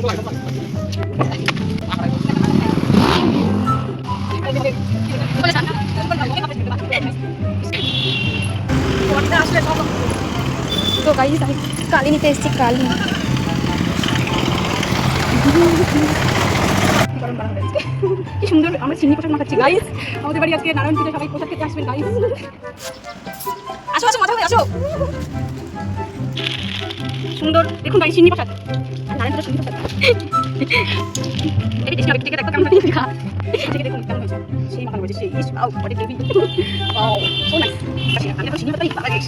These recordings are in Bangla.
তো গাইস আমি কালি নিতে এসেছি, কালি। কি সুন্দর আমরা চিনি পোশাক মাখাচ্ছি গাইস। আমাদের বাড়ি আজকে নারায়ণ পূজা, সবাই পোশাক খেতে আসবেন গাইস। আসো আসো মজা হবে, আসো। সুন্দর দেখুন গাইস, চিনি পোশাক নারায়ণ পূজা, চিনি পোশাক। এই দেখি আরেকটা একটা কামড় দিয়ে খা। দেখে দেখুন কেমন হয়েছে, সেই মাখানো হয়েছে, সেই ইস wow what a baby, wow so nice. আমি তো চিনি পাতাই ভালো লাগে।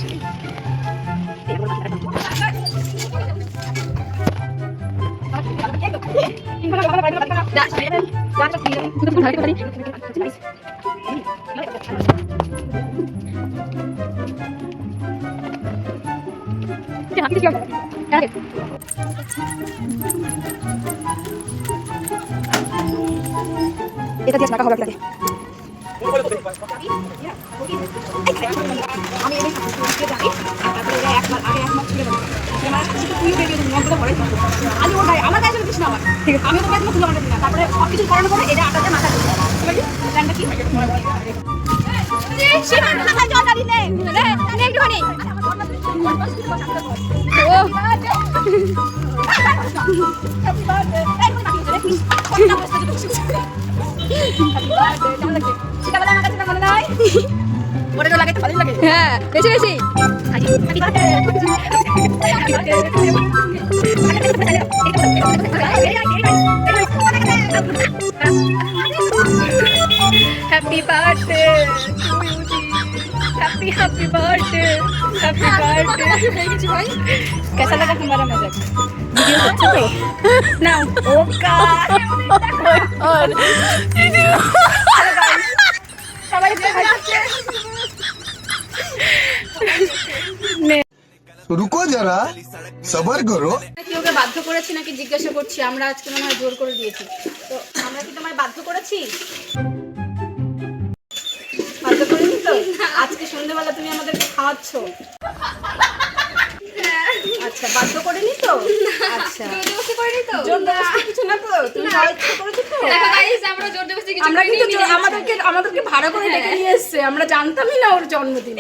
এটা দিয়ে মাখা হবে আপনাকে। আমি এই তারপরে একবার আগে এক মাস ছিল আমি ওর গায়ে আমার গায়ে কিছু না, আমার ঠিক আছে আমি ওর গায়ে তুলে মারতে না। তারপরে সব কিছু করানোর পরে এটা আটাতে মাথা দিই। প্ল্যানটা কি মাথায় জল দাঁড়িয়ে নেই একটুখানি। হ্যাঁ বেশি বেশি happy birthday happy happy birthday happy birthday भाई। कैसा लगा हमारा मजाक? वीडियो अच्छा तो ना ओका সবাই রুকো যারা সবার করো। ওকে বাধ্য করেছি নাকি জিজ্ঞাসা করছি, আমরা আজকে মনে হয় জোর করে দিয়েছি। তো আমরা কি তোমায় বাধ্য করেছি? বাধ্য করিনি তো? আজকে সন্ধ্যাবেলা তুমি আমাদেরকে খাওয়াচ্ছ। আচ্ছা বাধ্য করিনি তো? আচ্ছা জোরজবস্তি করিনি তো? জোরজবস্তি কিছু না তো, তুমি ইচ্ছা করেছো তো? দেখো গাইস আমরা জোরজবস্তি কিছু করিনি, আমাদেরকে ভাড়া করে ডেকে নিয়ে এসেছে, আমরা জানতামই না ওর জন্মদিন।